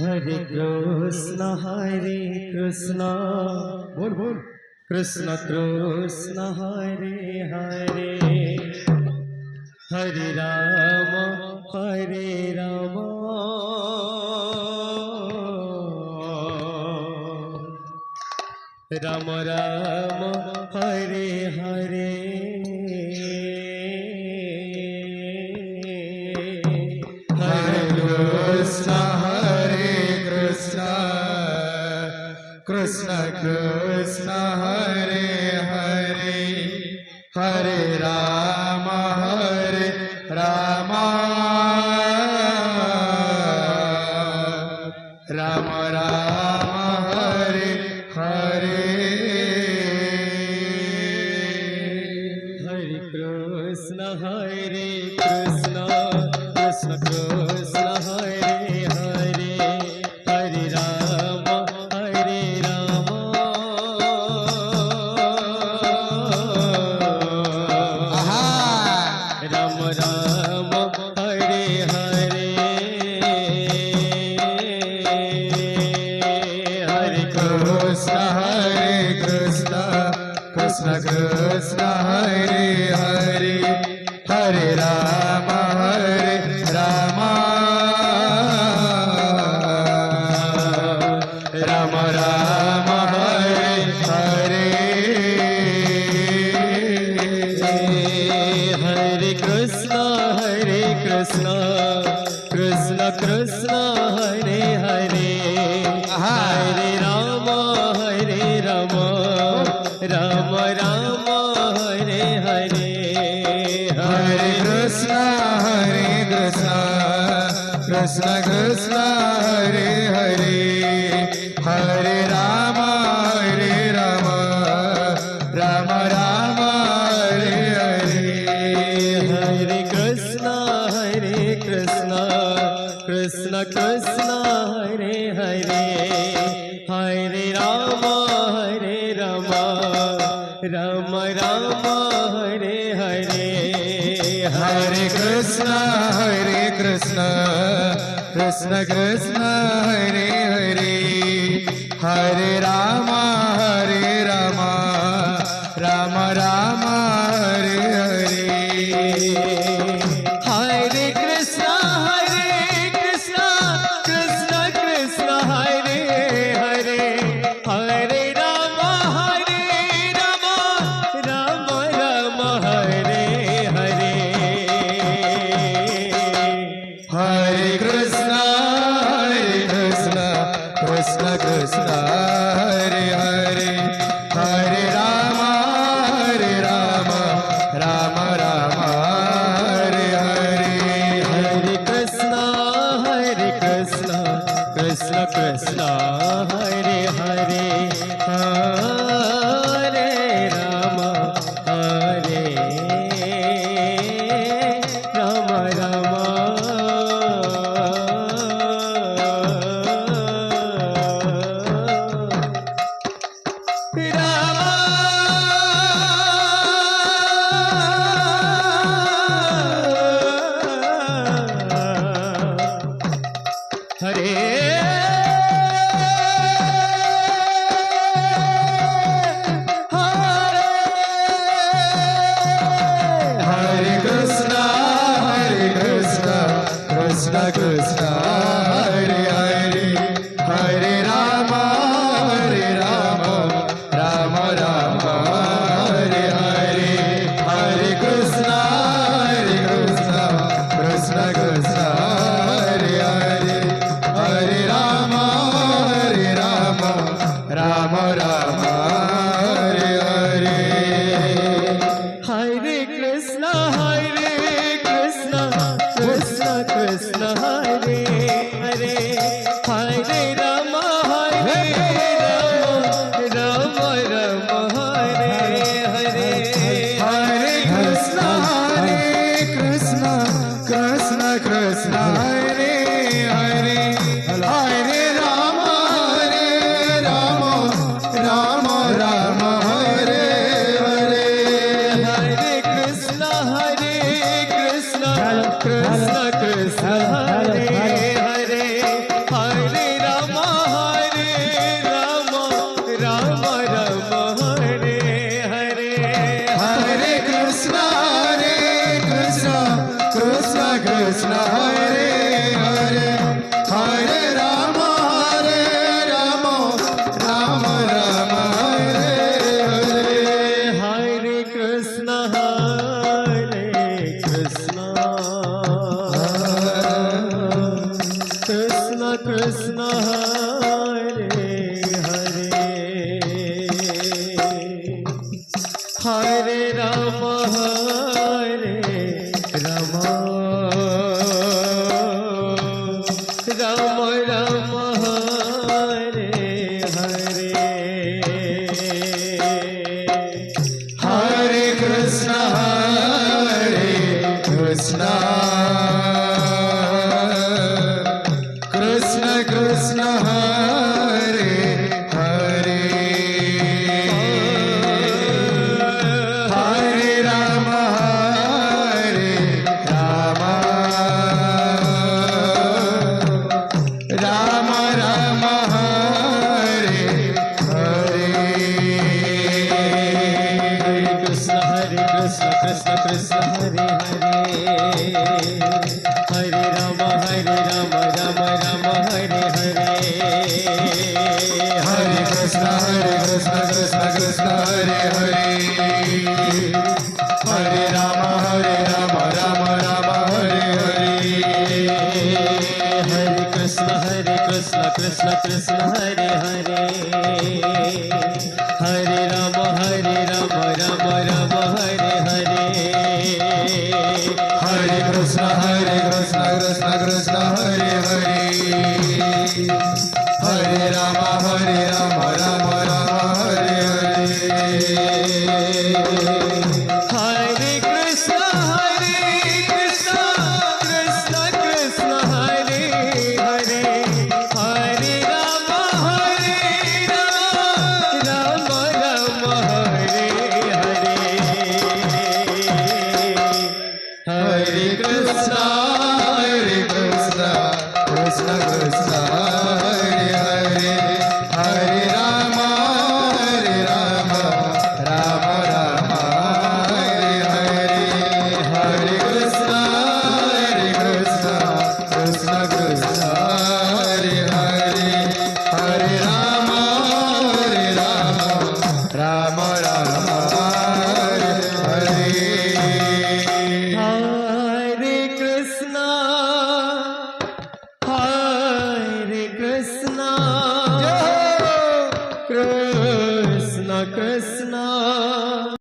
हरे कृष्ण बोल बोल कृष्ण कृष्ण हरे हरे हरे राम राम राम हरे हरे हरे कृष्ण कृष्ण कृष्ण हरे हरे हरे राम राम राम हरे हरे हरे कृष्ण कृष्ण कृष्ण हरे हरे हरे राम राम राम हरे हरे हरे कृष्ण कृष्ण कृष्ण हरे हरे हरे राम राम राम हरे हरे हरे कृष्ण कृष्ण कृष्ण हरे हरे हरे राम राम राम हरे हरे हरे कृष्ण कृष्ण कृष्ण हरे हरे हरे राम राम राम हरे हरे हरे कृष्ण कृष्ण कृष्ण हरे हरे हरे राम राम राम हरे हरे हरे कृष्ण कृष्ण कृष्ण हरे हरे हरे राम राम राम हरे हरे हरे कृष्ण कृष्ण कृष्ण हरे हरे हरे राम राम राम हरे हरे हरे कृष्ण कृष्ण कृष्ण हरे हरे हरे राम राम राम हरे हरे हरे कृष्ण कृष्ण हरे हरे हरे राम हरे Krishna Krishna Krishna Hare Hare Hare Ram Ram Ram Hare Hare Hare Krishna Krishna Krishna Hare Hare Hare Ram Ram Ram Hare Hare Hare Krishna Krishna Krishna Hare Hare Hare Ram Ram Ram Hare Hare Hare Krishna Krishna Krishna Hare Hare Hare Ram Ram Ram Hare Hare Hare Krishna Krishna Krishna Hare Hare Krishna Krishna Hare Hare Hare Rama Rama Rama Hare Hare Hare Krishna Krishna Krishna Krishna Hare Hare Hare Rama Rama Rama Rama Hare Hare Krishna Krishna Krishna Hare Hare Hare Rama Rama Rama Hare Hare Hare Krishna Krishna Krishna Hare Hare Hare Rama Rama Rama Hare Hare Hare Krishna Krishna Krishna Hare Hare Hare Rama Rama Rama Hare Hare Hare Krishna Krishna Krishna Hare Hare Hare Rama Rama Hare Hare Hare Krishna Krishna Krishna Hare Hare Hare Rama Rama Rama Hare Hare Hare Krishna Krishna Krishna Hare Hare Hare Rama Rama Rama Hare Hare Hare Krishna Krishna Krishna Hare Hare Hare Rama Rama Rama Hare Hare Hare Krishna Krishna Krishna